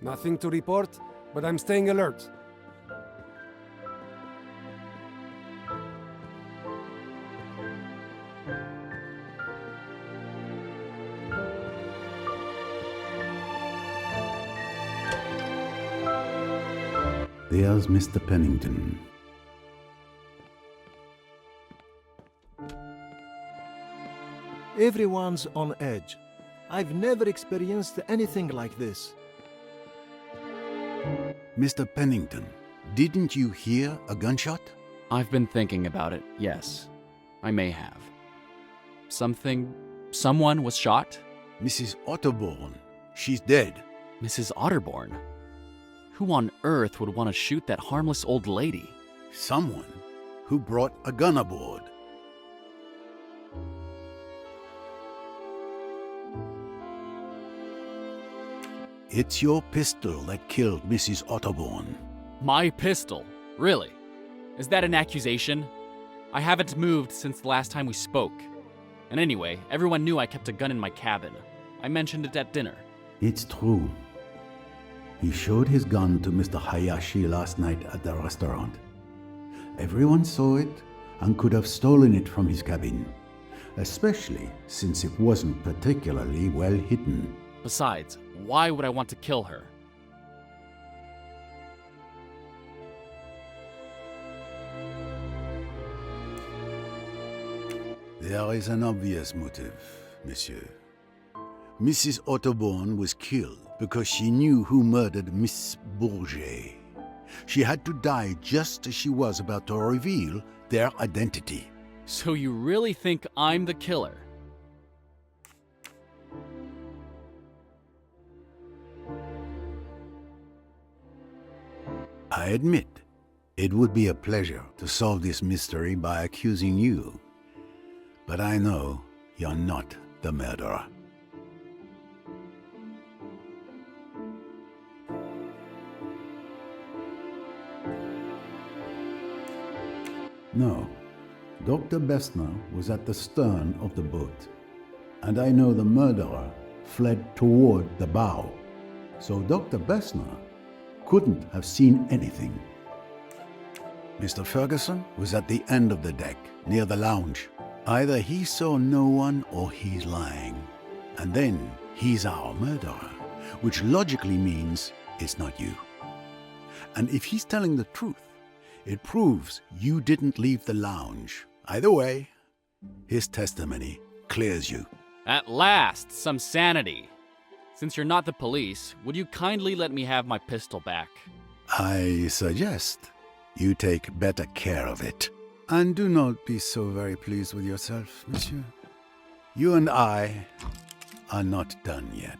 Nothing to report, but I'm staying alert. There's Mr. Pennington. Everyone's on edge. I've never experienced anything like this. Mr. Pennington, didn't you hear a gunshot? I've been thinking about it, yes. I may have. Someone was shot? Mrs. Otterborn. She's dead. Mrs. Otterborn? Who on earth would want to shoot that harmless old lady? Someone who brought a gun aboard. It's your pistol that killed Mrs. Otterborn. My pistol? Really? Is that an accusation? I haven't moved since the last time we spoke. And anyway, everyone knew I kept a gun in my cabin. I mentioned it at dinner. It's true. He showed his gun to Mr. Hayashi last night at the restaurant. Everyone saw it and could have stolen it from his cabin, especially since it wasn't particularly well hidden. Besides, why would I want to kill her? There is an obvious motive, monsieur. Mrs. Otterborn was killed because she knew who murdered Miss Bourget. She had to die just as she was about to reveal their identity. So you really think I'm the killer? I admit, it would be a pleasure to solve this mystery by accusing you. But I know you're not the murderer. No, Dr. Bessner was at the stern of the boat, and I know the murderer fled toward the bow, so Dr. Bessner couldn't have seen anything. Mr. Ferguson was at the end of the deck, near the lounge. Either he saw no one or he's lying, and then he's our murderer, which logically means it's not you. And if he's telling the truth, it proves you didn't leave the lounge. Either way, his testimony clears you. At last, some sanity. Since you're not the police, would you kindly let me have my pistol back? I suggest you take better care of it. And do not be so very pleased with yourself, monsieur. You and I are not done yet.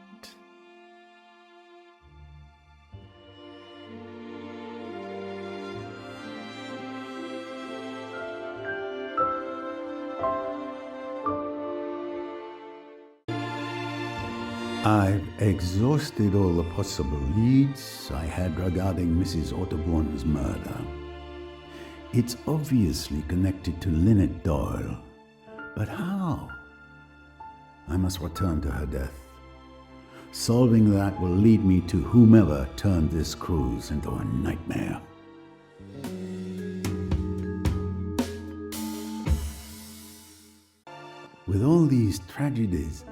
I've exhausted all the possible leads I had regarding Mrs. Otterborn's murder. It's obviously connected to Lynette Doyle. But how? I must return to her death. Solving that will lead me to whomever turned this cruise into a nightmare. With all these tragedies,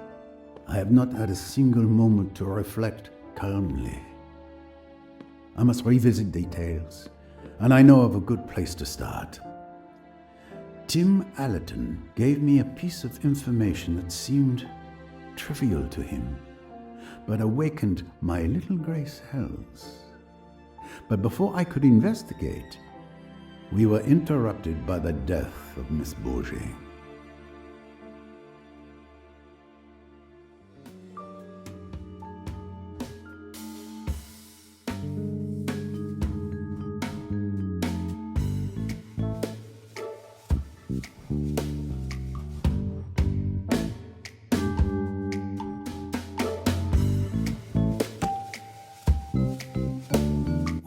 I have not had a single moment to reflect calmly. I must revisit details, and I know of a good place to start. Tim Allerton gave me a piece of information that seemed trivial to him, but awakened my little grey cells. But before I could investigate, we were interrupted by the death of Miss Bourget.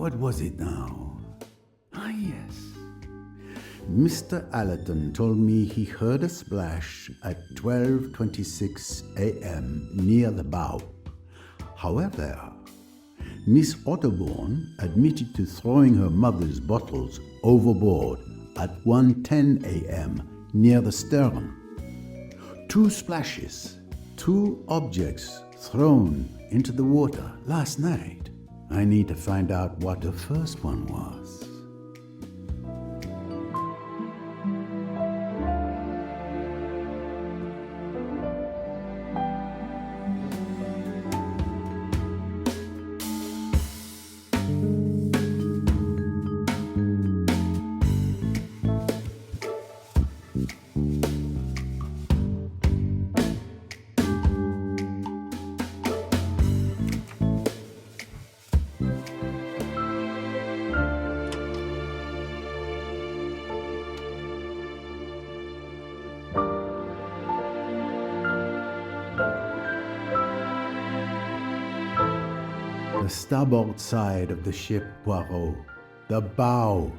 What was it now? Ah, yes. Mr. Allerton told me he heard a splash at 12:26 a.m. near the bow. However, Miss Otterbourne admitted to throwing her mother's bottles overboard at 1:10 a.m. near the stern. 2 splashes, 2 objects thrown into the water last night. I need to find out what the first one was. The starboard side of the ship, Poirot. The bow.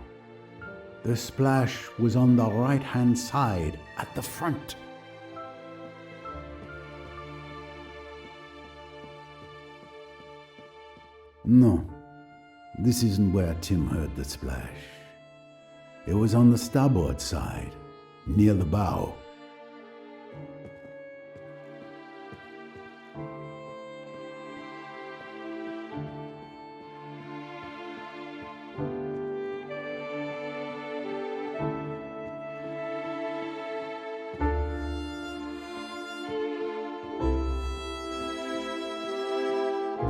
The splash was on the right-hand side, at the front. No, this isn't where Tim heard the splash. It was on the starboard side, near the bow.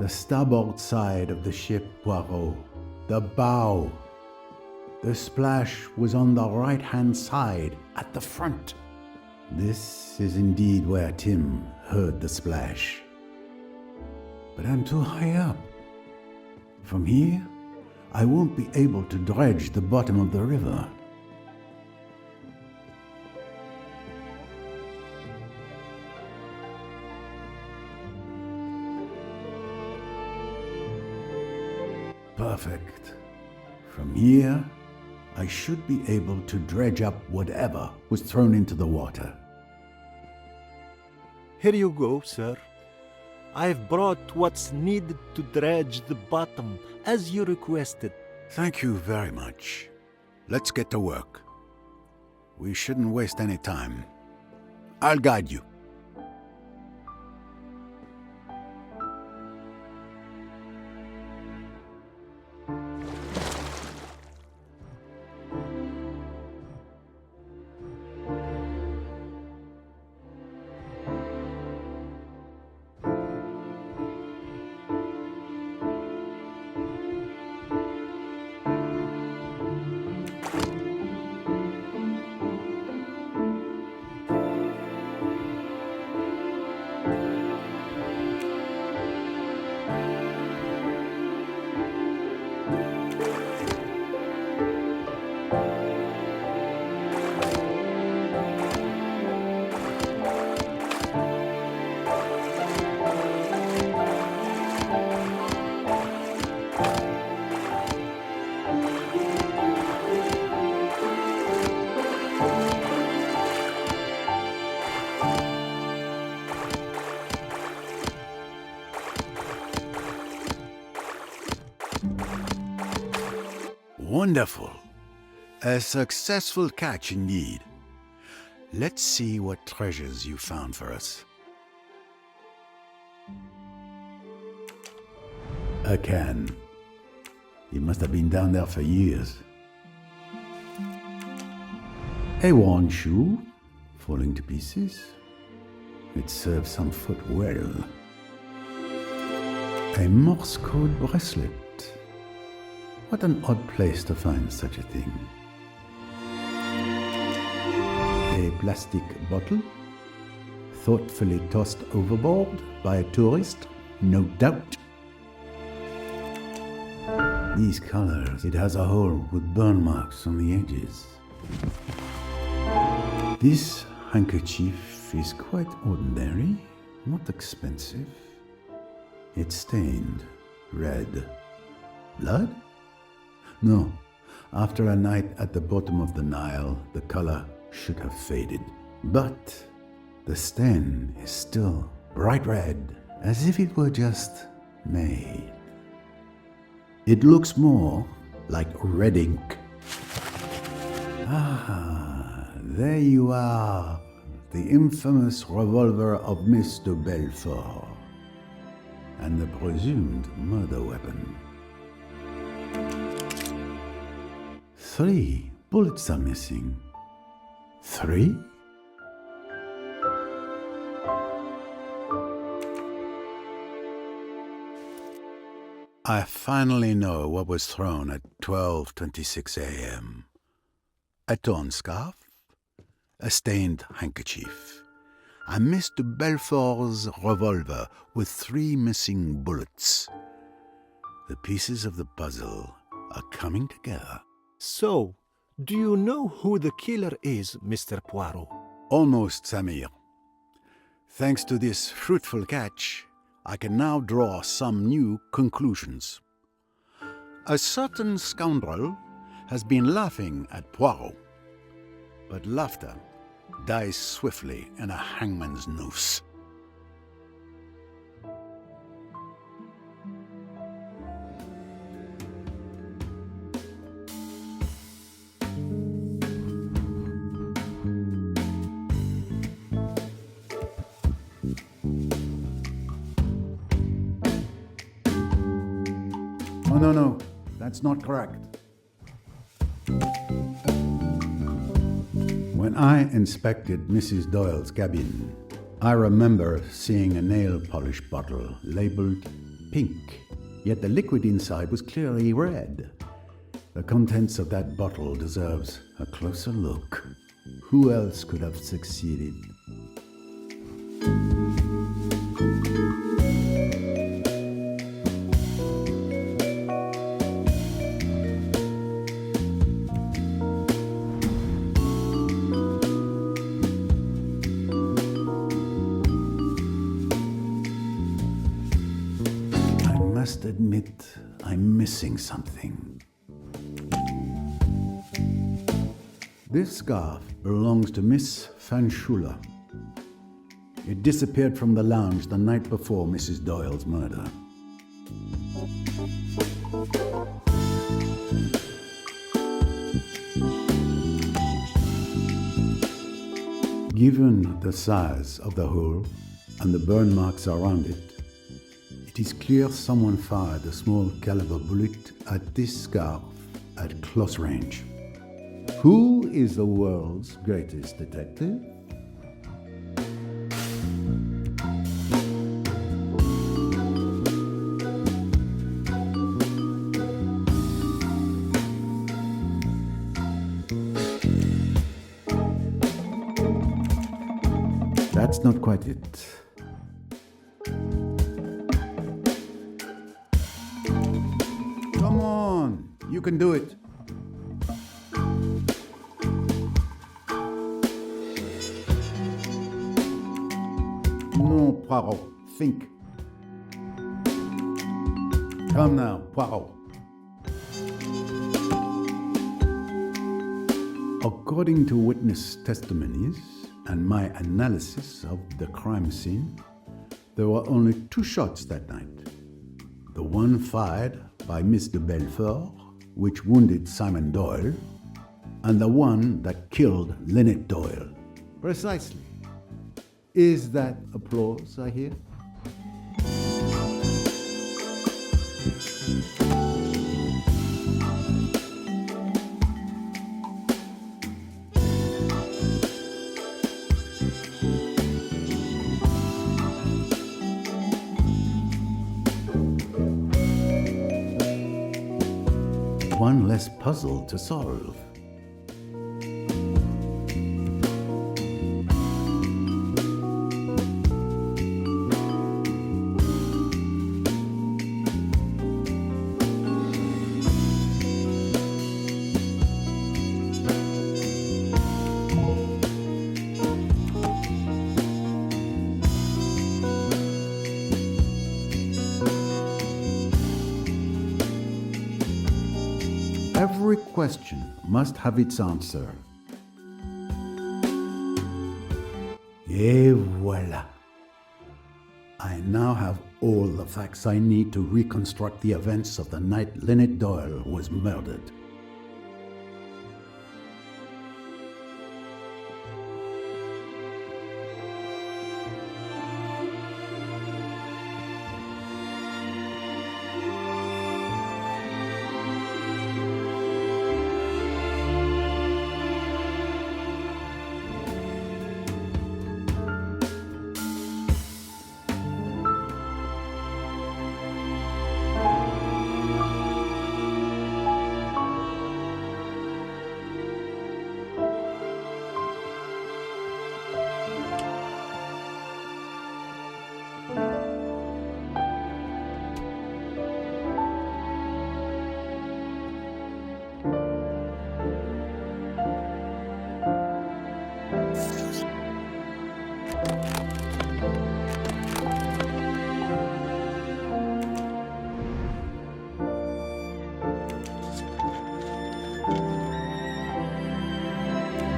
The starboard side of the ship, Poirot. The bow. The splash was on the right-hand side, at the front. This is indeed where Tim heard the splash. But I'm too high up. From here, I won't be able to dredge the bottom of the river. Perfect. From here, I should be able to dredge up whatever was thrown into the water. Here you go, sir. I've brought what's needed to dredge the bottom, as you requested. Thank you very much. Let's get to work. We shouldn't waste any time. I'll guide you. Wonderful. A successful catch indeed. Let's see what treasures you found for us. A can. It must have been down there for years. A worn shoe, falling to pieces. It serves some foot well. A Morse code bracelet. What an odd place to find such a thing. A plastic bottle, thoughtfully tossed overboard by a tourist, no doubt. These colors, it has a hole with burn marks on the edges. This handkerchief is quite ordinary, not expensive. It's stained red. Blood? No, after a night at the bottom of the Nile, the color should have faded. But the stain is still bright red, as if it were just made. It looks more like red ink. Ah, there you are, the infamous revolver of Mr. Belfort, and the presumed murder weapon. 3 bullets are missing. 3? I finally know what was thrown at 12:26 a.m. A torn scarf, a stained handkerchief, and Mr. Belfort's revolver with 3 missing bullets. The pieces of the puzzle are coming together. So, do you know who the killer is, Mr. Poirot? Almost, Samir. Thanks to this fruitful catch, I can now draw some new conclusions. A certain scoundrel has been laughing at Poirot, but laughter dies swiftly in a hangman's noose. Oh, no, that's not correct. When I inspected Mrs. Doyle's cabin, I remember seeing a nail polish bottle labeled pink, yet the liquid inside was clearly red. The contents of that bottle deserves a closer look. Who else could have succeeded? I must admit, I'm missing something. This scarf belongs to Miss Fanchula. It disappeared from the lounge the night before Mrs. Doyle's murder. Given the size of the hole and the burn marks around it, it is clear someone fired a small caliber bullet at this scarf at close range. Who is the world's greatest detective? That's not quite it. Come on, you can do it. No, Poirot, think. Come now, Poirot. According to witness testimonies and my analysis of the crime scene, there were only 2 shots that night. The one fired by Mr. Belfort, which wounded Simon Doyle, and the one that killed Lynette Doyle. Precisely. Is that applause I hear? One less puzzle to solve. Every question must have its answer. Et voila. I now have all the facts I need to reconstruct the events of the night Lynette Doyle was murdered.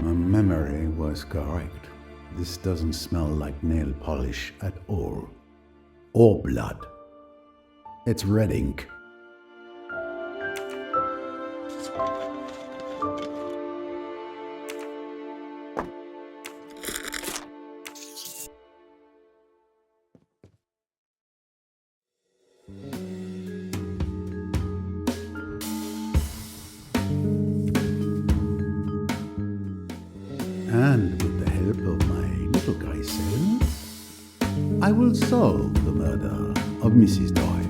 My memory was correct. This doesn't smell like nail polish at all. Or blood. It's red ink. And with the help of my little Grisel, I will solve the murder of Mrs. Doyle.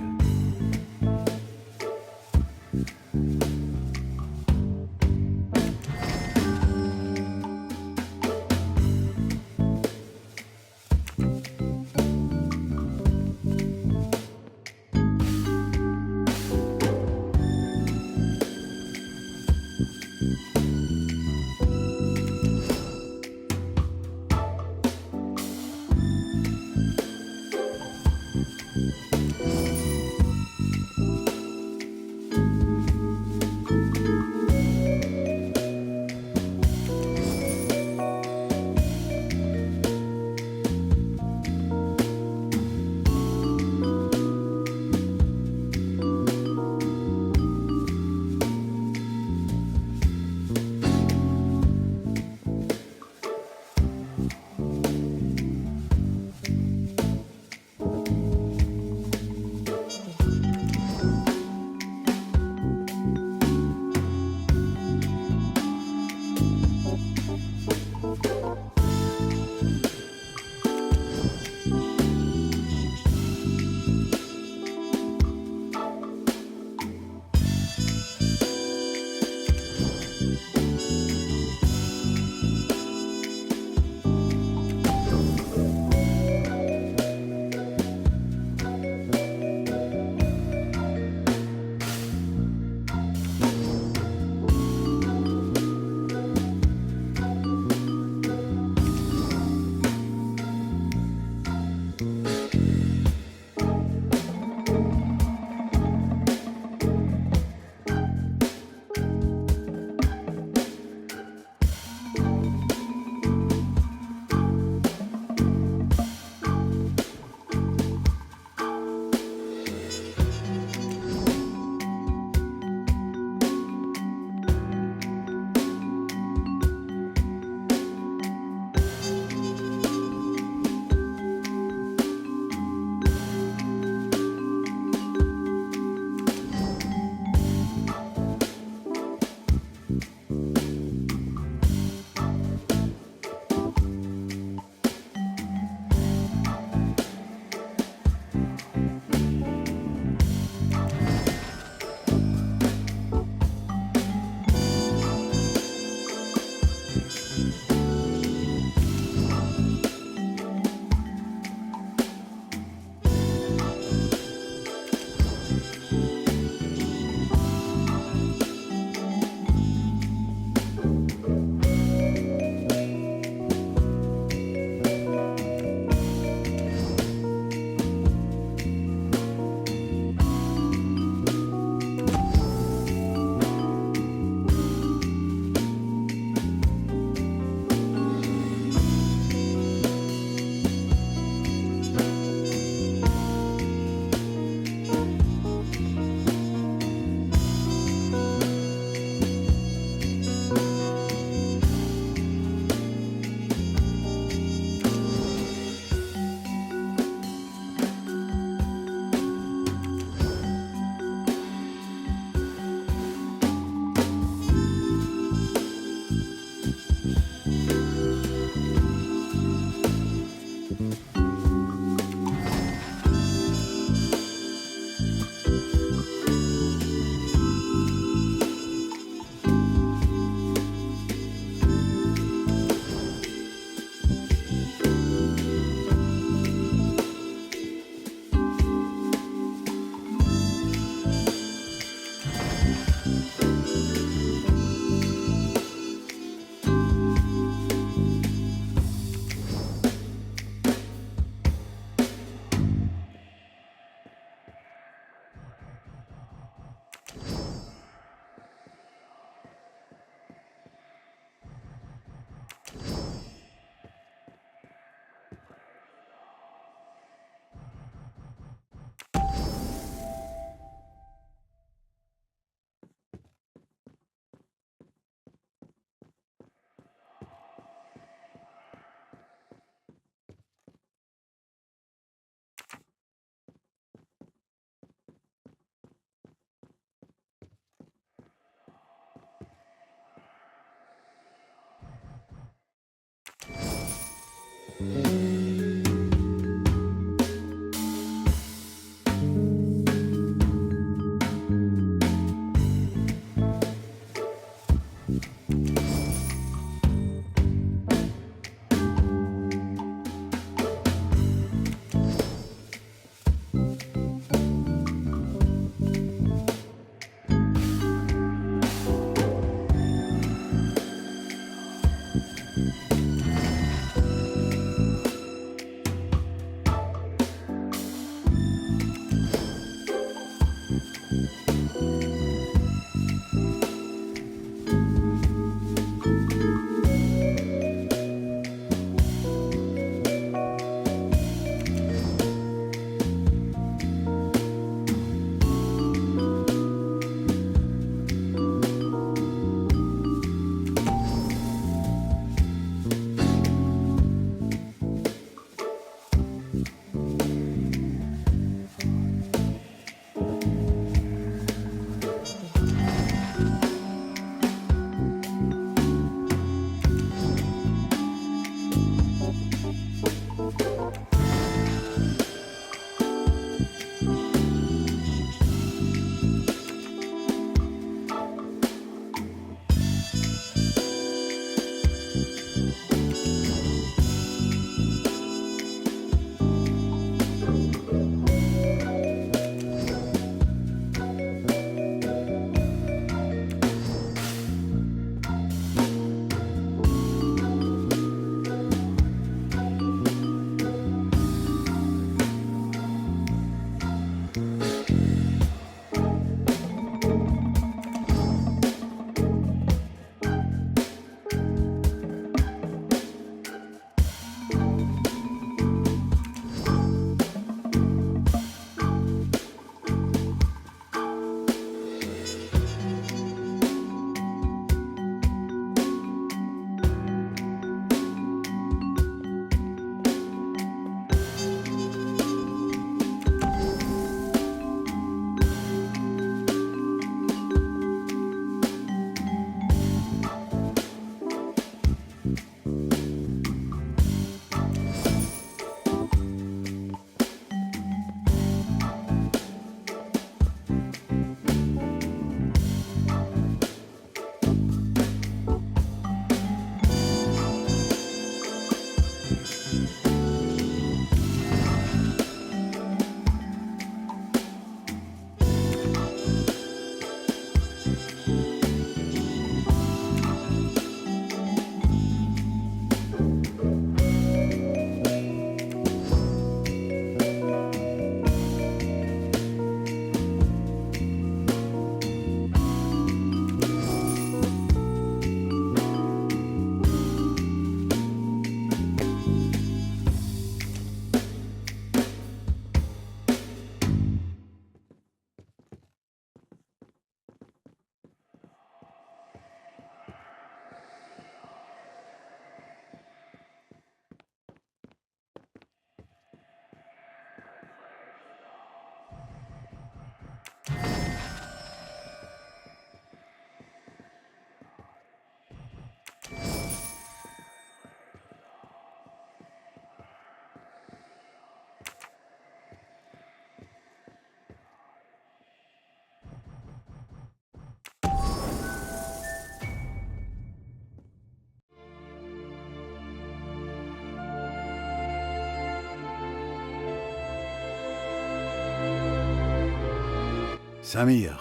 Samir,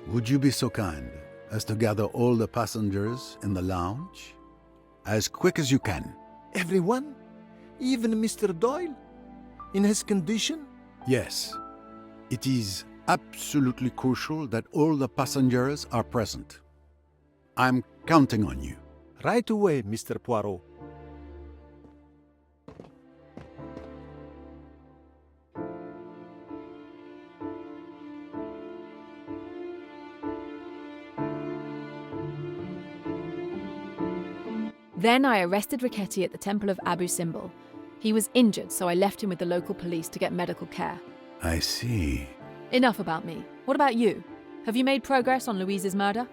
would you be so kind as to gather all the passengers in the lounge? As quick as you can. Everyone? Even Mr. Doyle? In his condition? Yes. It is absolutely crucial that all the passengers are present. I'm counting on you. Right away, Mr. Poirot. Then I arrested Riquetti at the Temple of Abu Simbel. He was injured, so I left him with the local police to get medical care. I see. Enough about me. What about you? Have you made progress on Louise's murder?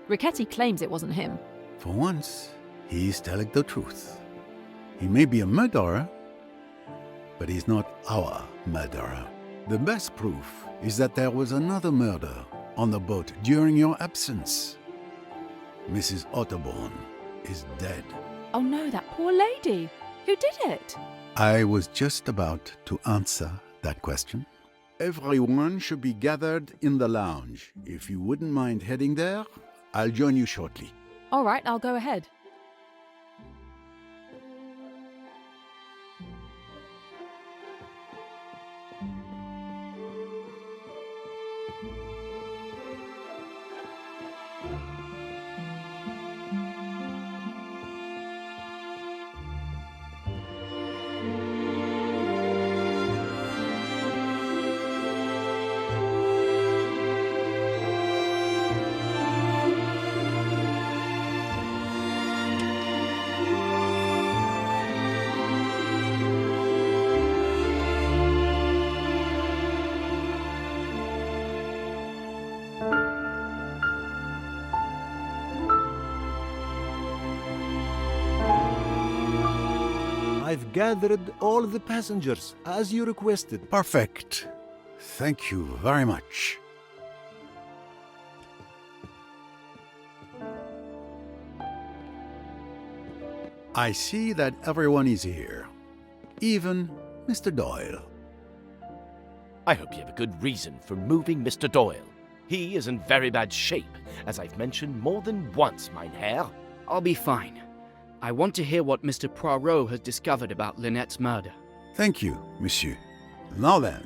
Riquetti claims it wasn't him. For once, he's telling the truth. He may be a murderer, but he's not our murderer. The best proof is that there was another murder on the boat during your absence. Mrs. Otterborn is dead. Oh no, that poor lady. Who did it? I was just about to answer that question. Everyone should be gathered in the lounge. If you wouldn't mind heading there, I'll join you shortly. All right, I'll go ahead. I've gathered all the passengers, as you requested. Perfect. Thank you very much. I see that everyone is here. Even Mr. Doyle. I hope you have a good reason for moving Mr. Doyle. He is in very bad shape, as I've mentioned more than once, mein Herr. I'll be fine. I want to hear what Mr. Poirot has discovered about Lynette's murder. Thank you, monsieur. Now then,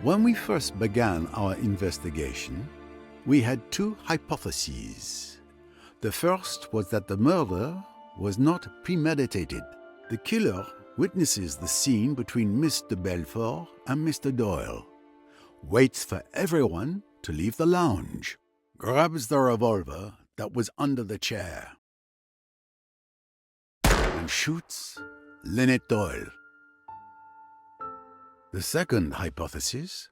when we first began our investigation, we had two hypotheses. The first was that the murder was not premeditated. The killer witnesses the scene between Mr. Belfort and Mr. Doyle, waits for everyone to leave the lounge, grabs the revolver that was under the chair, and shoots Lynette Doyle. The second hypothesis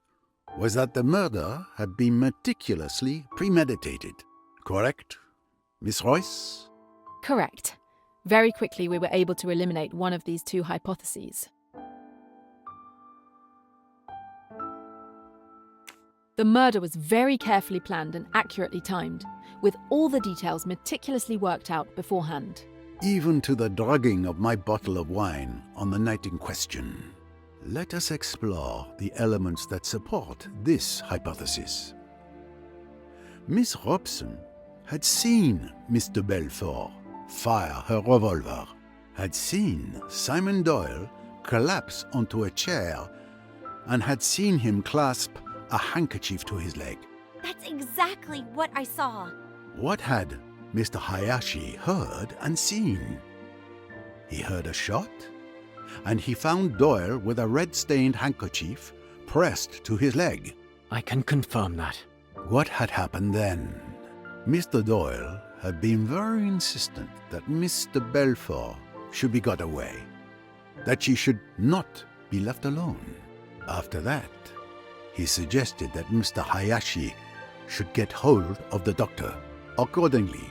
was that the murder had been meticulously premeditated. Correct, Miss Royce? Correct. Very quickly, we were able to eliminate one of these two hypotheses. The murder was very carefully planned and accurately timed, with all the details meticulously worked out beforehand. Even to the drugging of my bottle of wine on the night in question. Let us explore the elements that support this hypothesis. Miss Robson had seen Mr. Belfort fire her revolver, had seen Simon Doyle collapse onto a chair, and had seen him clasp a handkerchief to his leg. That's exactly what I saw. What had Mr. Hayashi heard and seen? He heard a shot, and he found Doyle with a red-stained handkerchief pressed to his leg. I can confirm that. What had happened then? Mr. Doyle had been very insistent that Mr. Belfort should be got away, that she should not be left alone. After that, he suggested that Mr. Hayashi should get hold of the doctor. Accordingly,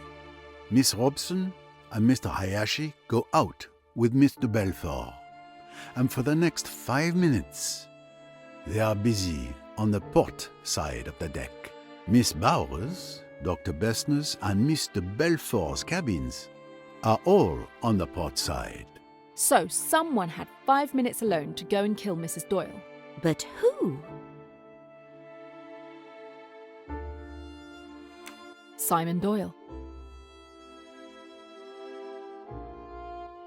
Miss Robson and Mr. Hayashi go out with Mr. Belfort, and for the next 5 minutes, they are busy on the port side of the deck. Miss Bowers, Dr. Bessner's, and Mr. Belfort's cabins are all on the port side. So someone had 5 minutes alone to go and kill Mrs. Doyle. But who? Simon Doyle.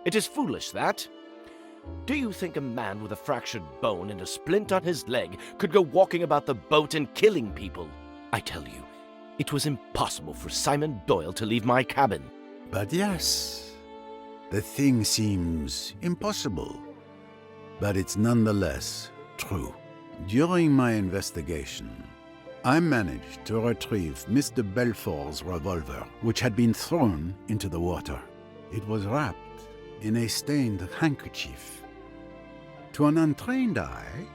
It is foolish, that. Do you think a man with a fractured bone and a splint on his leg could go walking about the boat and killing people? I tell you, it was impossible for Simon Doyle to leave my cabin. But yes, the thing seems impossible, but it's nonetheless true. During my investigation, I managed to retrieve Mr. Belfort's revolver, which had been thrown into the water. It was wrapped in a stained handkerchief. To an untrained eye,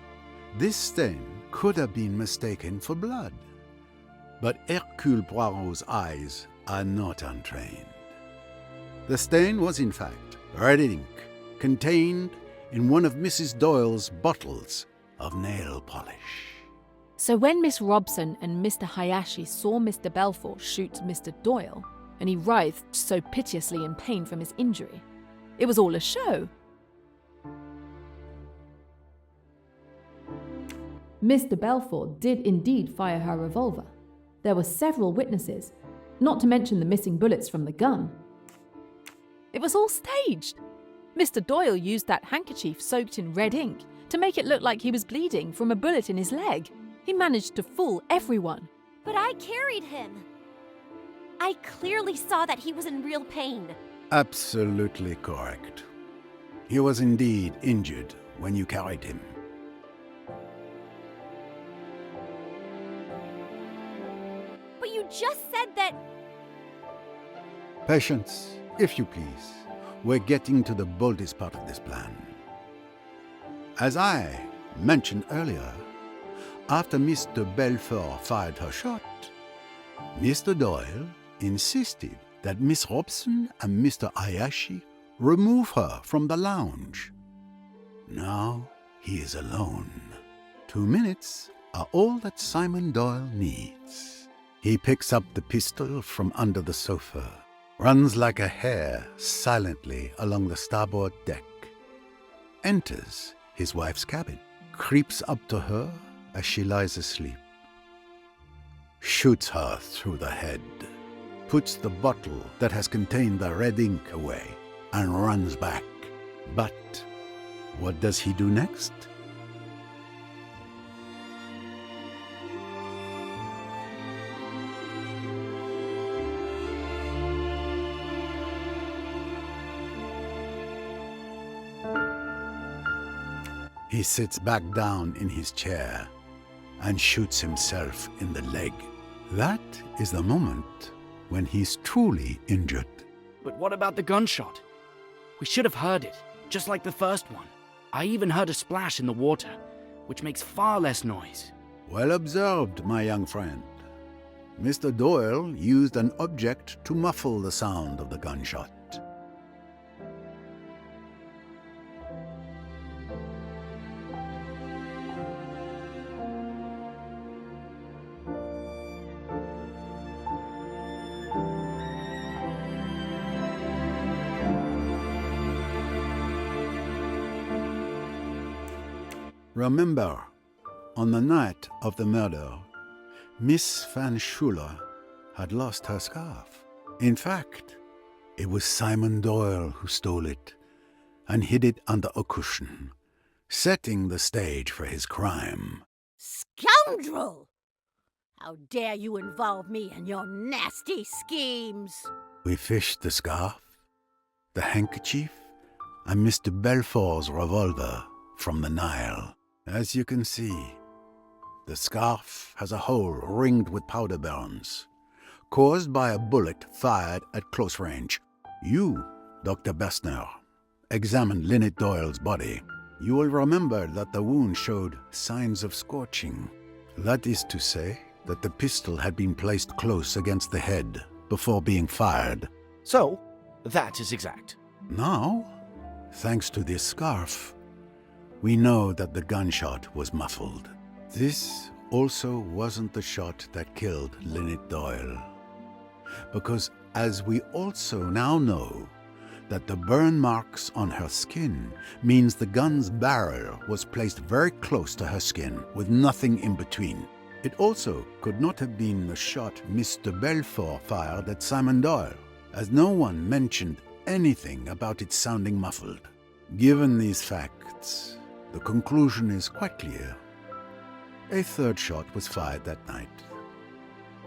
this stain could have been mistaken for blood. But Hercule Poirot's eyes are not untrained. The stain was, in fact, red ink, contained in one of Mrs. Doyle's bottles of nail polish. So when Miss Robson and Mr. Hayashi saw Mr. Belfort shoot Mr. Doyle, and he writhed so piteously in pain from his injury, it was all a show. Mr. Belfort did indeed fire her revolver. There were several witnesses, not to mention the missing bullets from the gun. It was all staged. Mr. Doyle used that handkerchief soaked in red ink to make it look like he was bleeding from a bullet in his leg. He managed to fool everyone. But I carried him. I clearly saw that he was in real pain. Absolutely correct. He was indeed injured when you carried him. But you just said that... Patience, if you please. We're getting to the boldest part of this plan. As I mentioned earlier, after Mr. Belfort fired her shot, Mr. Doyle insisted that Miss Robson and Mr. Hayashi remove her from the lounge. Now he is alone. 2 minutes are all that Simon Doyle needs. He picks up the pistol from under the sofa, runs like a hare silently along the starboard deck, enters his wife's cabin, creeps up to her as she lies asleep, shoots her through the head, puts the bottle that has contained the red ink away, and runs back. But what does he do next? He sits back down in his chair and shoots himself in the leg. That is the moment when he's truly injured. But what about the gunshot? We should have heard it, just like the first one. I even heard a splash in the water, which makes far less noise. Well observed, my young friend. Mr. Doyle used an object to muffle the sound of the gunshot. Remember, on the night of the murder, Miss Van Schuler had lost her scarf. In fact, it was Simon Doyle who stole it and hid it under a cushion, setting the stage for his crime. Scoundrel! How dare you involve me in your nasty schemes? We fished the scarf, the handkerchief, and Mr. Belfort's revolver from the Nile. As you can see, the scarf has a hole ringed with powder burns, caused by a bullet fired at close range. You, Dr. Bessner, examined Lynette Doyle's body. You will remember that the wound showed signs of scorching. That is to say that the pistol had been placed close against the head before being fired. So, that is exact. Now, thanks to this scarf, we know that the gunshot was muffled. This also wasn't the shot that killed Lynette Doyle, because as we also now know that the burn marks on her skin means the gun's barrel was placed very close to her skin with nothing in between. It also could not have been the shot Mr. Belfort fired at Simon Doyle, as no one mentioned anything about it sounding muffled. Given these facts, the conclusion is quite clear. A third shot was fired that night.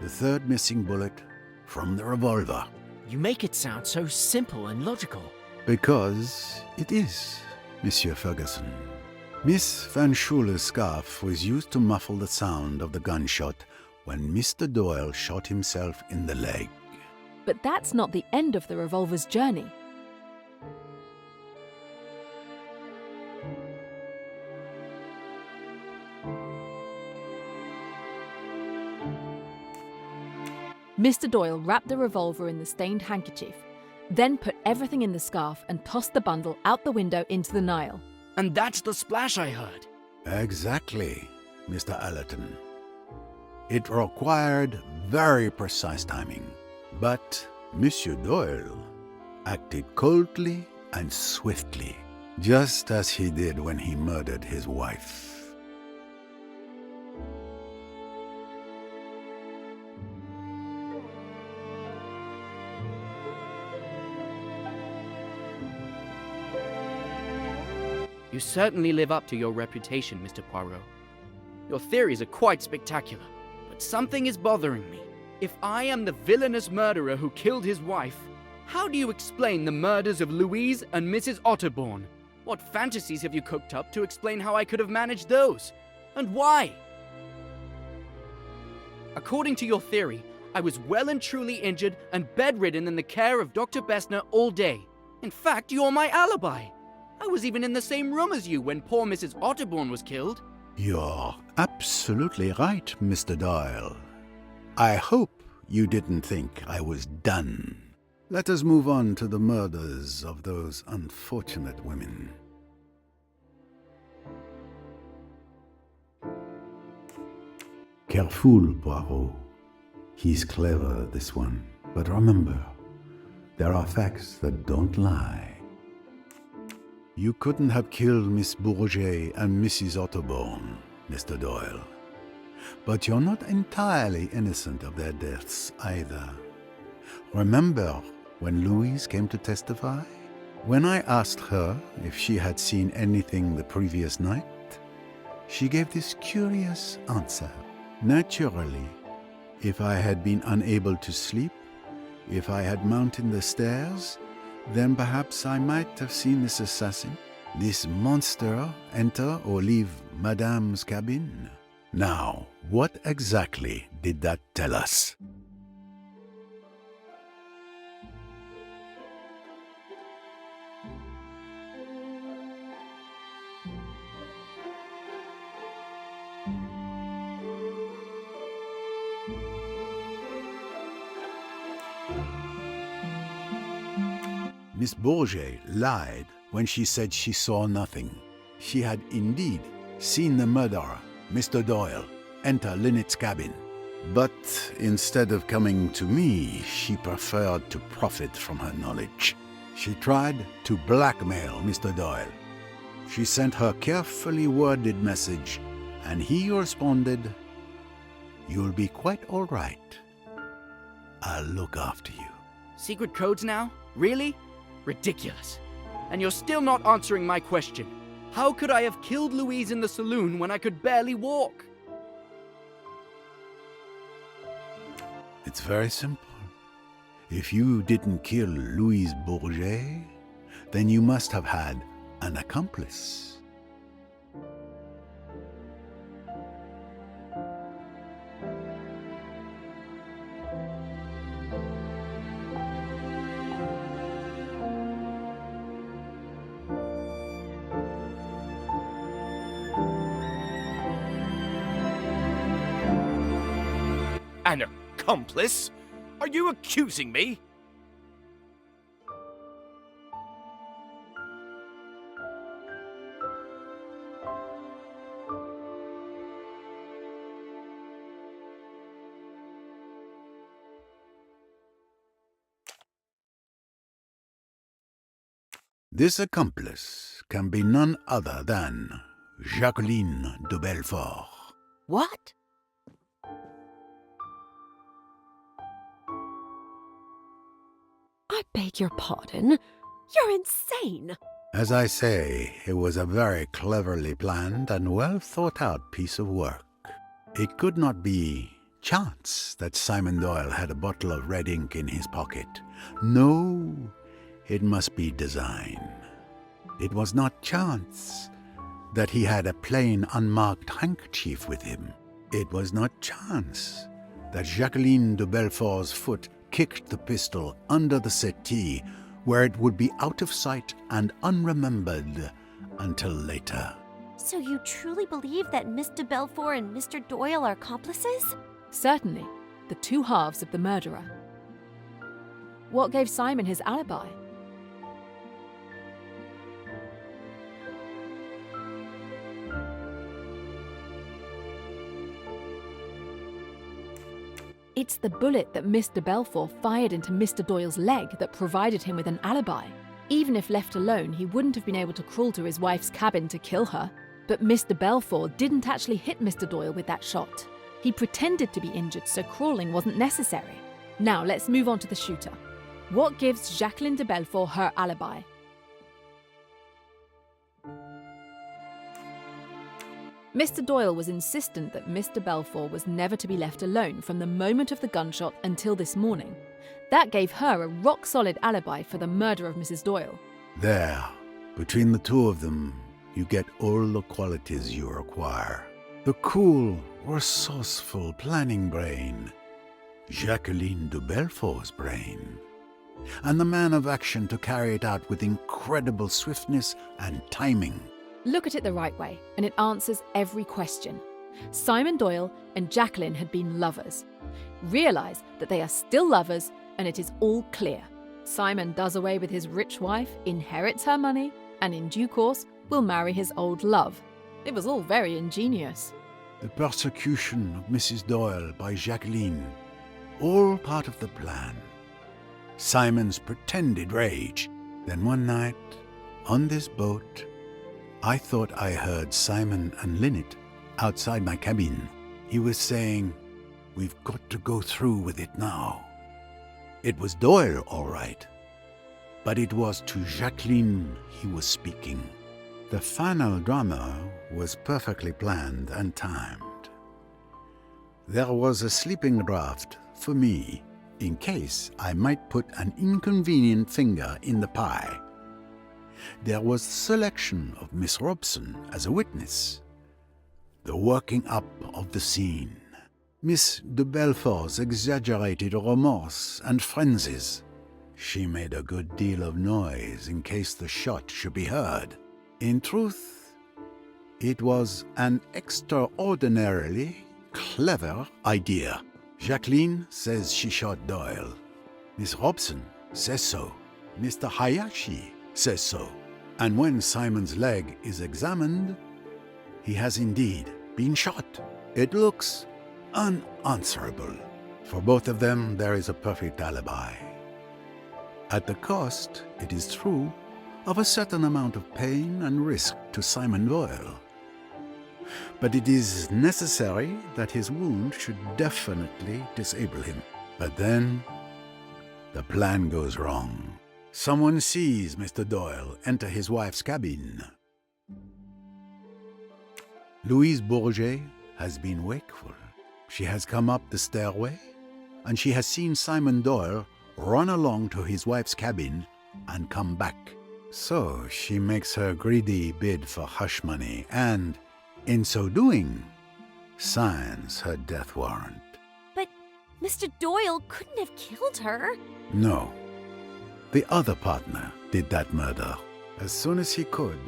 The third missing bullet from the revolver. You make it sound so simple and logical. Because it is, Monsieur Ferguson. Miss Van Schuler's scarf was used to muffle the sound of the gunshot when Mr. Doyle shot himself in the leg. But that's not the end of the revolver's journey. Mr. Doyle wrapped the revolver in the stained handkerchief then put everything in the scarf and tossed the bundle out the window into the Nile. And that's the splash I heard. Exactly, Mr. Allerton. It required very precise timing, but Monsieur Doyle acted coldly and swiftly, just as he did when he murdered his wife. You certainly live up to your reputation, Mr. Poirot. Your theories are quite spectacular, but something is bothering me. If I am the villainous murderer who killed his wife, how do you explain the murders of Louise and Mrs. Otterbourne? What fantasies have you cooked up to explain how I could have managed those? And why? According to your theory, I was well and truly injured and bedridden in the care of Dr. Bessner all day. In fact, you're my alibi. I was even in the same room as you when poor Mrs. Otterbourne was killed. You're absolutely right, Mr. Doyle. I hope you didn't think I was done. Let us move on to the murders of those unfortunate women. Careful, Poirot. He's clever, this one. But remember, there are facts that don't lie. You couldn't have killed Miss Bourget and Mrs. Otterbourne, Mr. Doyle. But you're not entirely innocent of their deaths either. Remember when Louise came to testify? When I asked her if she had seen anything the previous night, she gave this curious answer. Naturally, if I had been unable to sleep, if I had mounted the stairs, then perhaps I might have seen this assassin, this monster, enter or leave Madame's cabin. Now, what exactly did that tell us? Miss Bourget lied when she said she saw nothing. She had indeed seen the murderer, Mr. Doyle, enter Lynette's cabin. But instead of coming to me, she preferred to profit from her knowledge. She tried to blackmail Mr. Doyle. She sent her carefully worded message, and he responded, "You'll be quite all right. I'll look after you." Secret codes now? Really? Ridiculous. And you're still not answering my question. How could I have killed Louise in the saloon when I could barely walk? It's very simple. If you didn't kill Louise Bourget, then you must have had an accomplice. An accomplice? Are you accusing me? This accomplice can be none other than Jacqueline de Belfort. What? I beg your pardon? You're insane! As I say, it was a very cleverly planned and well thought out piece of work. It could not be chance that Simon Doyle had a bottle of red ink in his pocket. No, it must be design. It was not chance that he had a plain unmarked handkerchief with him. It was not chance that Jacqueline de Belfort's foot kicked the pistol under the settee, where it would be out of sight and unremembered until later. So you truly believe that Miss de Belfort and Mr. Doyle are accomplices? Certainly, the two halves of the murderer. What gave Simon his alibi? It's the bullet that Mr. Belfour fired into Mr. Doyle's leg that provided him with an alibi. Even if left alone, he wouldn't have been able to crawl to his wife's cabin to kill her. But Mr. Belfour didn't actually hit Mr. Doyle with that shot. He pretended to be injured, so crawling wasn't necessary. Now let's move on to the shooter. What gives Jacqueline de Belfour her alibi? Mr. Doyle was insistent that Mr. Belfour was never to be left alone from the moment of the gunshot until this morning. That gave her a rock-solid alibi for the murder of Mrs. Doyle. There, between the two of them, you get all the qualities you require. The cool, resourceful planning brain, Jacqueline de Belfour's brain, and the man of action to carry it out with incredible swiftness and timing. Look at it the right way, and it answers every question. Simon Doyle and Jacqueline had been lovers. Realise that they are still lovers, and it is all clear. Simon does away with his rich wife, inherits her money, and in due course will marry his old love. It was all very ingenious. The persecution of Mrs. Doyle by Jacqueline, all part of the plan. Simon's pretended rage. Then one night, on this boat, I thought I heard Simon and Lynette outside my cabin. He was saying, "We've got to go through with it now." It was Doyle, all right, but it was to Jacqueline he was speaking. The final drama was perfectly planned and timed. There was a sleeping draught for me, in case I might put an inconvenient finger in the pie. There was selection of Miss Robson as a witness. The working up of the scene. Miss de Belfour's exaggerated remorse and frenzies. She made a good deal of noise in case the shot should be heard. In truth, it was an extraordinarily clever idea. Jacqueline says she shot Doyle. Miss Robson says so. Mr. Hayashi says so. And when Simon's leg is examined, he has indeed been shot. It looks unanswerable. For both of them, there is a perfect alibi. At the cost, it is true, of a certain amount of pain and risk to Simon Doyle. But it is necessary that his wound should definitely disable him. But then, the plan goes wrong. Someone sees Mr. Doyle enter his wife's cabin. Louise Bourget has been wakeful. She has come up the stairway, and she has seen Simon Doyle run along to his wife's cabin and come back. So she makes her greedy bid for hush money and, in so doing, signs her death warrant. But Mr. Doyle couldn't have killed her. No. The other partner did that murder. As soon as he could,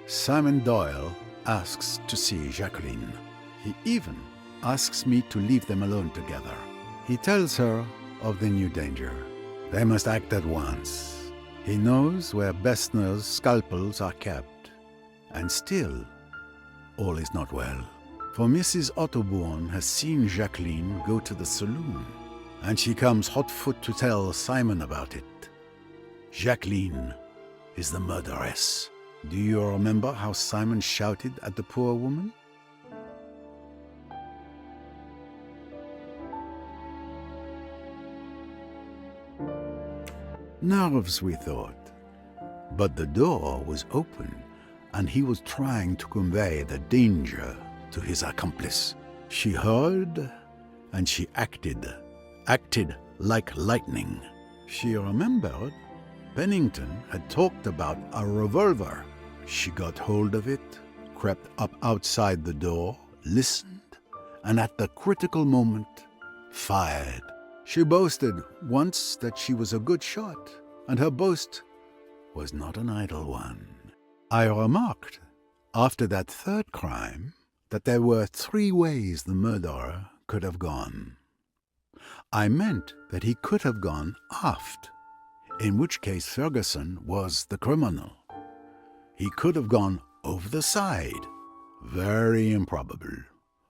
Simon Doyle asks to see Jacqueline. He even asks me to leave them alone together. He tells her of the new danger. They must act at once. He knows where Bessner's scalpels are kept. And still, all is not well. For Mrs. Otterbourne has seen Jacqueline go to the saloon, and she comes hot-foot to tell Simon about it. Jacqueline is the murderess. Do you remember how Simon shouted at the poor woman? Nerves, we thought. But the door was open, and he was trying to convey the danger to his accomplice. She heard, and she acted like lightning. She remembered Pennington had talked about a revolver. She got hold of it, crept up outside the door, listened, and at the critical moment, fired. She boasted once that she was a good shot, and her boast was not an idle one. I remarked, after that third crime, that there were 3 ways the murderer could have gone. I meant that he could have gone aft in which case Ferguson was the criminal. He could have gone over the side, very improbable.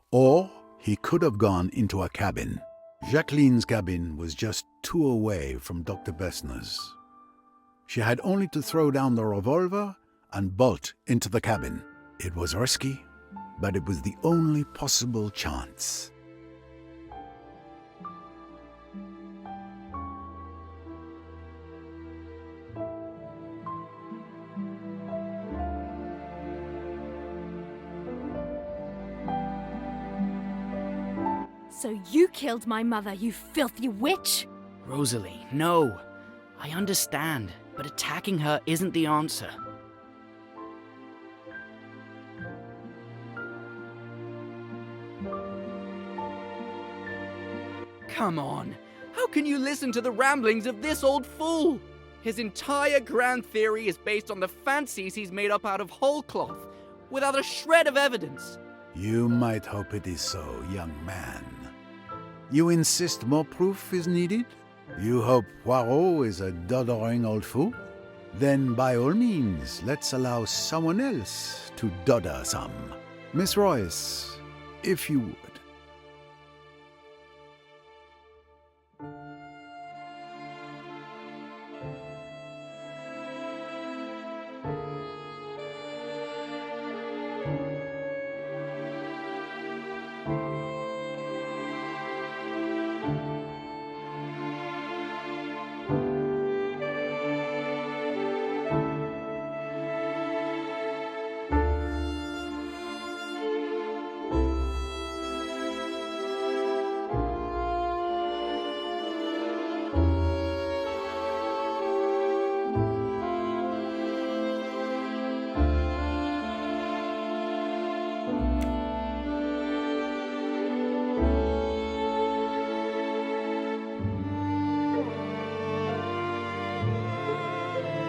Or he could have gone into a cabin. Jacqueline's cabin was just 2 away from Dr. Bessner's. She had only to throw down the revolver and bolt into the cabin. It was risky, but it was the only possible chance. So you killed my mother, you filthy witch! Rosalie, no. I understand, but attacking her isn't the answer. Come on. How can you listen to the ramblings of this old fool? His entire grand theory is based on the fancies he's made up out of whole cloth, without a shred of evidence. You might hope it is so, young man. You insist more proof is needed? You hope Poirot is a doddering old fool? Then by all means, let's allow someone else to dodder some. Miss Royce, if you would.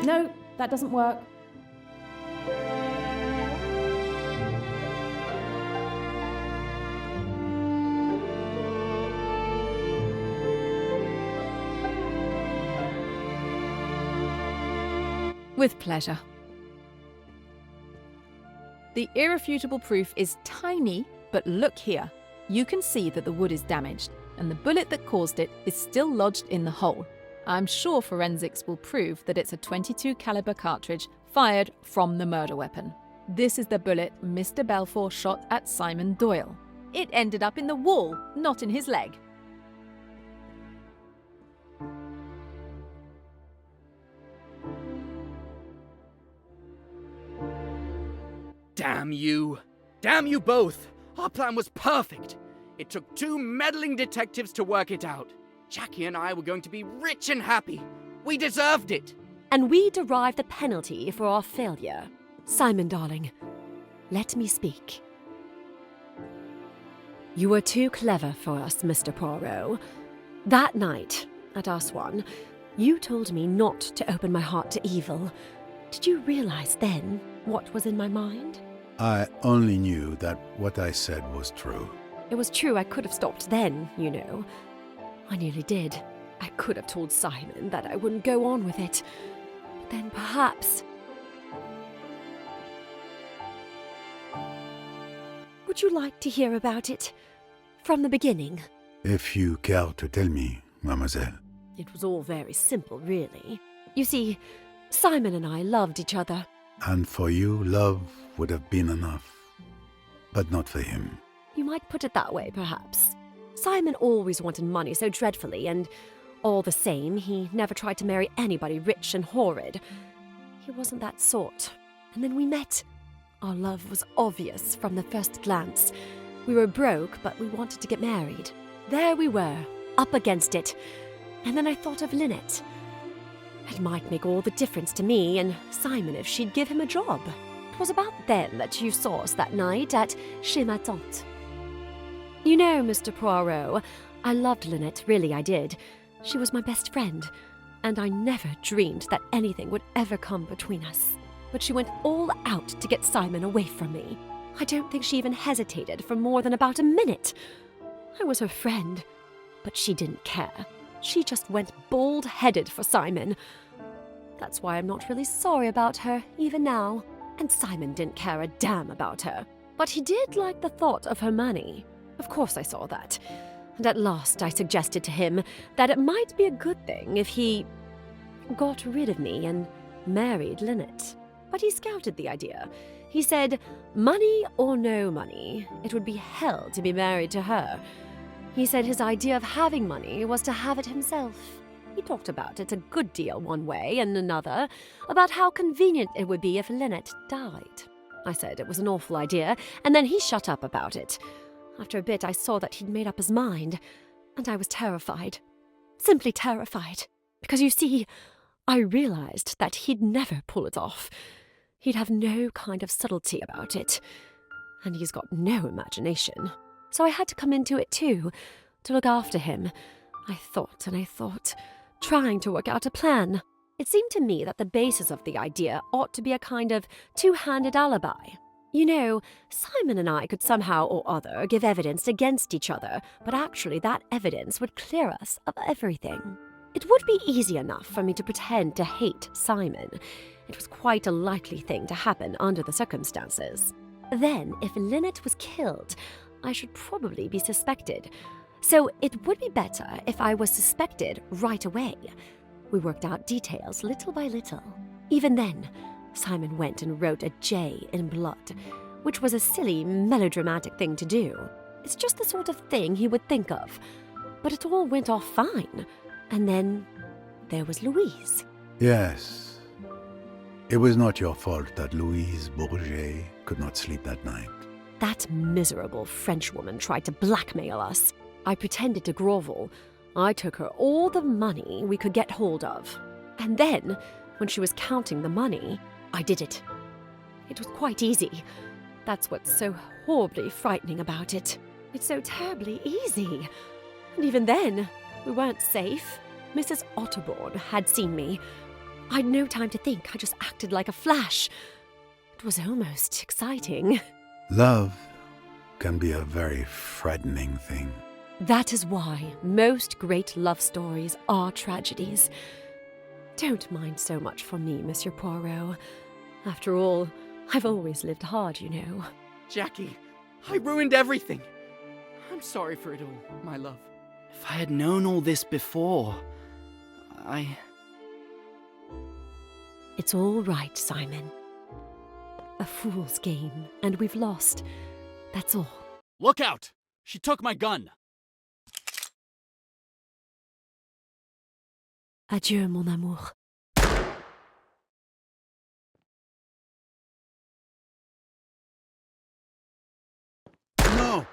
No, that doesn't work. With pleasure. The irrefutable proof is tiny, but look here. You can see that the wood is damaged, and the bullet that caused it is still lodged in the hole. I'm sure forensics will prove that it's a .22 caliber cartridge fired from the murder weapon. This is the bullet Mr. Balfour shot at Simon Doyle. It ended up in the wall, not in his leg. Damn you! Damn you both! Our plan was perfect! It took 2 meddling detectives to work it out. Jackie and I were going to be rich and happy. We deserved it! And we derive the penalty for our failure. Simon, darling, let me speak. You were too clever for us, Mr. Poirot. That night, at Aswan, you told me not to open my heart to evil. Did you realize then what was in my mind? I only knew that what I said was true. It was true I could have stopped then, you know. I nearly did. I could have told Simon that I wouldn't go on with it. But then perhaps... Would you like to hear about it? From the beginning? If you care to tell me, mademoiselle. It was all very simple, really. You see, Simon and I loved each other. And for you, love would have been enough. But not for him. You might put it that way, perhaps. Simon always wanted money so dreadfully, and all the same, he never tried to marry anybody rich and horrid. He wasn't that sort. And then we met. Our love was obvious from the first glance. We were broke, but we wanted to get married. There we were, up against it. And then I thought of Lynette. It might make all the difference to me and Simon if she'd give him a job. It was about then that you saw us that night at Chez ma tante. You know, Mr. Poirot, I loved Lynette, really I did. She was my best friend, and I never dreamed that anything would ever come between us. But she went all out to get Simon away from me. I don't think she even hesitated for more than about a minute. I was her friend, but she didn't care. She just went bald-headed for Simon. That's why I'm not really sorry about her, even now. And Simon didn't care a damn about her. But he did like the thought of her money. Of course I saw that. And at last I suggested to him that it might be a good thing if he got rid of me and married Lynette. But he scouted the idea. He said, money or no money, it would be hell to be married to her. He said his idea of having money was to have it himself. He talked about it a good deal one way and another, about how convenient it would be if Lynette died. I said it was an awful idea, and then he shut up about it. After a bit I saw that he'd made up his mind, and I was terrified. Simply terrified. Because you see, I realized that he'd never pull it off. He'd have no kind of subtlety about it. And he's got no imagination. So I had to come into it too, to look after him. I thought and I thought, trying to work out a plan. It seemed to me that the basis of the idea ought to be a kind of two-handed alibi. You know, Simon and I could somehow or other give evidence against each other, but actually that evidence would clear us of everything. It would be easy enough for me to pretend to hate Simon. It was quite a likely thing to happen under the circumstances. Then, if Lynette was killed, I should probably be suspected. So it would be better if I was suspected right away. We worked out details little by little. Even then, Simon went and wrote a J in blood, which was a silly, melodramatic thing to do. It's just the sort of thing he would think of. But it all went off fine. And then there was Louise. Yes. It was not your fault that Louise Bourget could not sleep that night. That miserable Frenchwoman tried to blackmail us. I pretended to grovel. I took her all the money we could get hold of. And then, when she was counting the money, I did it. It was quite easy. That's what's so horribly frightening about it. It's so terribly easy. And even then, we weren't safe. Mrs. Otterbourne had seen me. I'd no time to think. I just acted like a flash. It was almost exciting. Love can be a very frightening thing. That is why most great love stories are tragedies. Don't mind so much for me, Monsieur Poirot. After all, I've always lived hard, you know. Jackie, I ruined everything. I'm sorry for it all, my love. If I had known all this before, It's all right, Simon. A fool's game, and we've lost. That's all. Look out! She took my gun! Adieu, mon amour. No!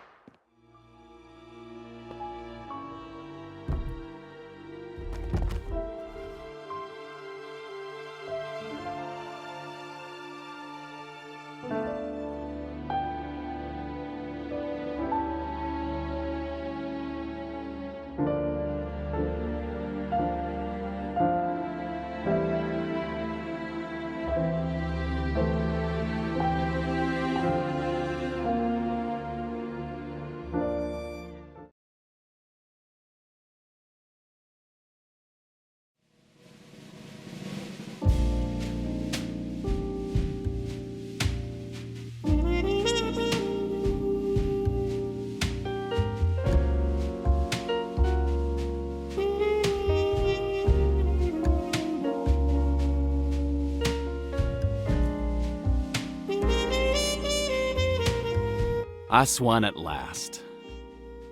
Us won at last.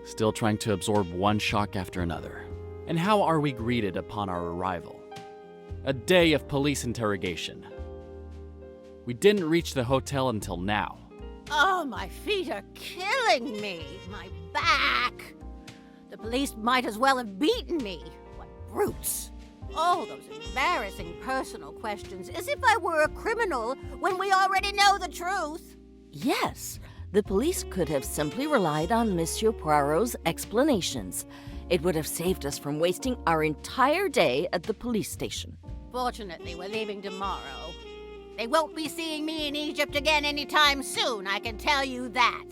Still trying to absorb one shock after another. And how are we greeted upon our arrival? A day of police interrogation. We didn't reach the hotel until now. Oh, my feet are killing me. My back. The police might as well have beaten me. What brutes. All those embarrassing personal questions, as if I were a criminal when we already know the truth. Yes, the police could have simply relied on Monsieur Poirot's explanations. It would have saved us from wasting our entire day at the police station. Fortunately, we're leaving tomorrow. They won't be seeing me in Egypt again anytime soon, I can tell you that.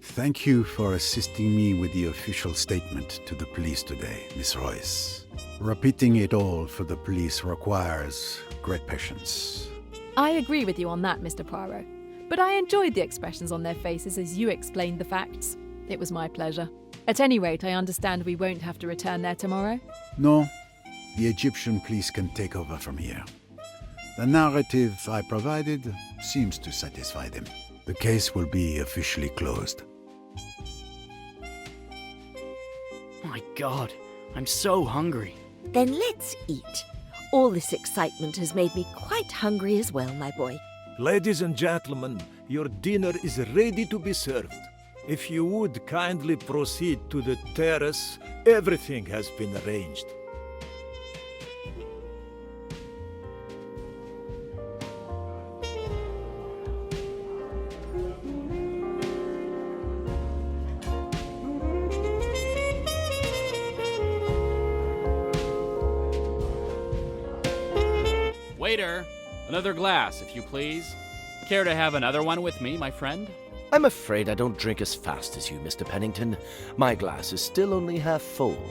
Thank you for assisting me with the official statement to the police today, Miss Royce. Repeating it all for the police requires great patience. I agree with you on that, Mr. Poirot. But I enjoyed the expressions on their faces as you explained the facts. It was my pleasure. At any rate, I understand we won't have to return there tomorrow. No, the Egyptian police can take over from here. The narrative I provided seems to satisfy them. The case will be officially closed. My God, I'm so hungry. Then let's eat. All this excitement has made me quite hungry as well, my boy. Ladies and gentlemen, your dinner is ready to be served. If you would kindly proceed to the terrace, everything has been arranged. Waiter, another glass, if you please. Care to have another one with me, my friend? I'm afraid I don't drink as fast as you, Mr. Pennington. My glass is still only half full.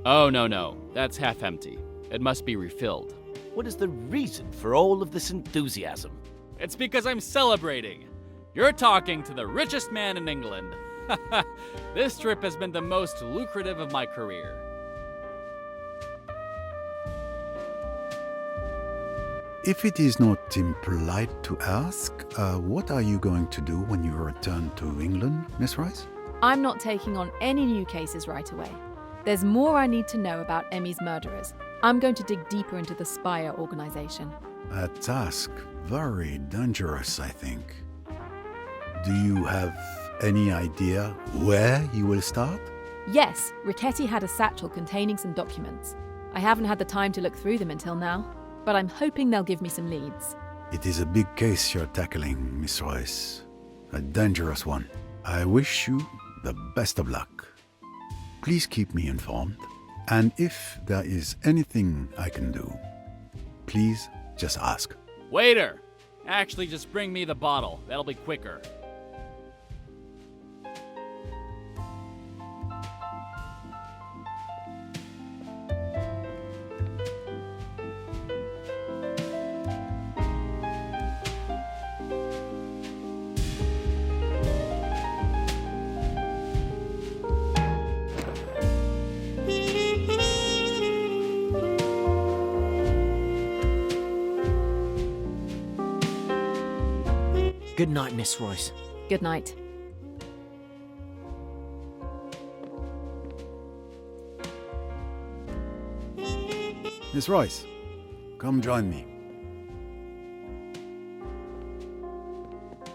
Oh, no. That's half empty. It must be refilled. What is the reason for all of this enthusiasm? It's because I'm celebrating. You're talking to the richest man in England. This trip has been the most lucrative of my career. If it is not impolite to ask, what are you going to do when you return to England, Miss Royce? I'm not taking on any new cases right away. There's more I need to know about Emmy's murderers. I'm going to dig deeper into the Spire organization. A task very dangerous, I think. Do you have any idea where you will start? Yes, Riquetti had a satchel containing some documents. I haven't had the time to look through them until now, but I'm hoping they'll give me some leads. It is a big case you're tackling, Miss Royce. A dangerous one. I wish you the best of luck. Please keep me informed. And if there is anything I can do, please just ask. Waiter! Actually, just bring me the bottle. That'll be quicker. Good night, Miss Royce. Good night. Miss Royce, come join me.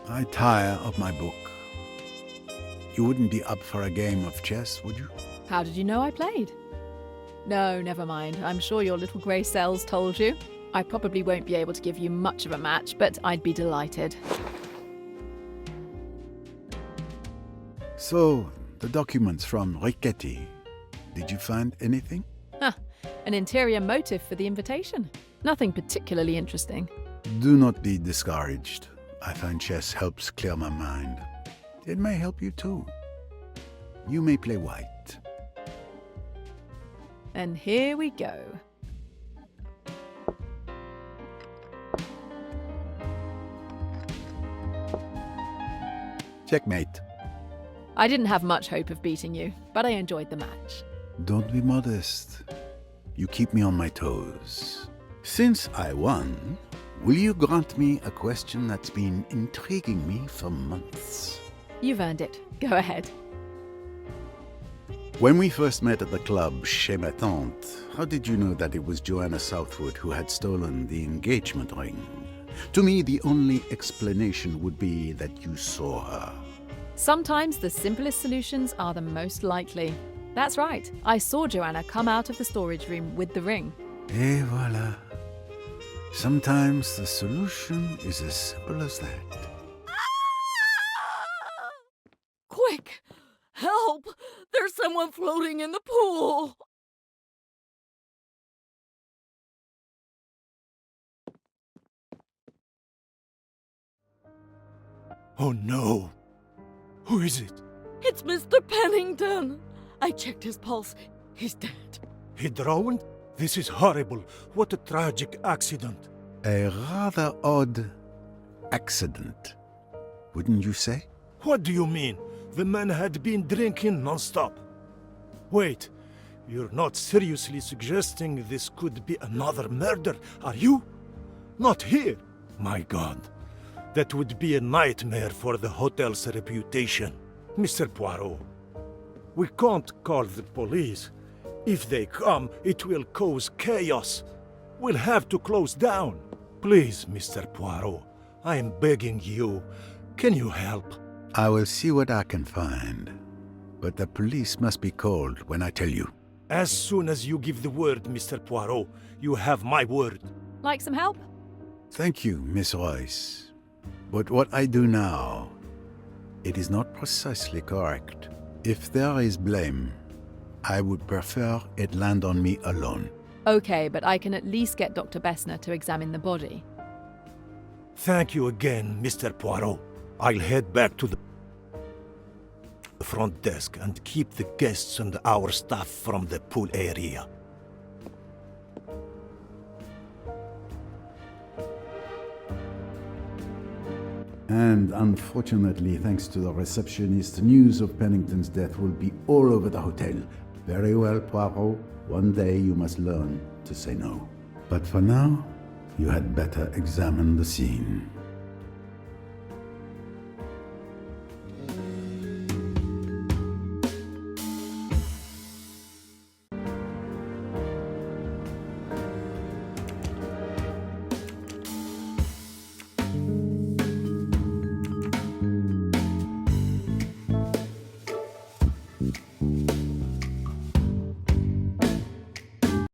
I tire of my book. You wouldn't be up for a game of chess, would you? How did you know I played? No, never mind. I'm sure your little grey cells told you. I probably won't be able to give you much of a match, but I'd be delighted. So, the documents from Riquetti, did you find anything? An interior motive for the invitation. Nothing particularly interesting. Do not be discouraged. I find chess helps clear my mind. It may help you too. You may play white. And here we go. Checkmate. I didn't have much hope of beating you, but I enjoyed the match. Don't be modest. You keep me on my toes. Since I won, will you grant me a question that's been intriguing me for months? You've earned it. Go ahead. When we first met at the club Chez Ma Tante, how did you know that it was Joanna Southwood who had stolen the engagement ring? To me, the only explanation would be that you saw her. Sometimes the simplest solutions are the most likely. That's right. I saw Joanna come out of the storage room with the ring. Et voilà. Sometimes the solution is as simple as that. Quick! Help! There's someone floating in the pool! Oh no! Who is it? It's Mr. Pennington! I checked his pulse. He's dead. He drowned? This is horrible. What a tragic accident. A rather odd accident, wouldn't you say? What do you mean? The man had been drinking non-stop. Wait, you're not seriously suggesting this could be another murder, are you? Not here? My God, that would be a nightmare for the hotel's reputation. Mr. Poirot, we can't call the police. If they come, it will cause chaos. We'll have to close down. Please, Mr. Poirot, I am begging you. Can you help? I will see what I can find. But the police must be called when I tell you. As soon as you give the word, Mr. Poirot, you have my word. Like some help? Thank you, Miss Royce. But what I do now, it is not precisely correct. If there is blame, I would prefer it land on me alone. Okay, but I can at least get Dr. Bessner to examine the body. Thank you again, Mr. Poirot. I'll head back to the front desk and keep the guests and our staff from the pool area. And unfortunately, thanks to the receptionist, news of Pennington's death will be all over the hotel. Very well, Poirot. One day you must learn to say no. But for now, you had better examine the scene.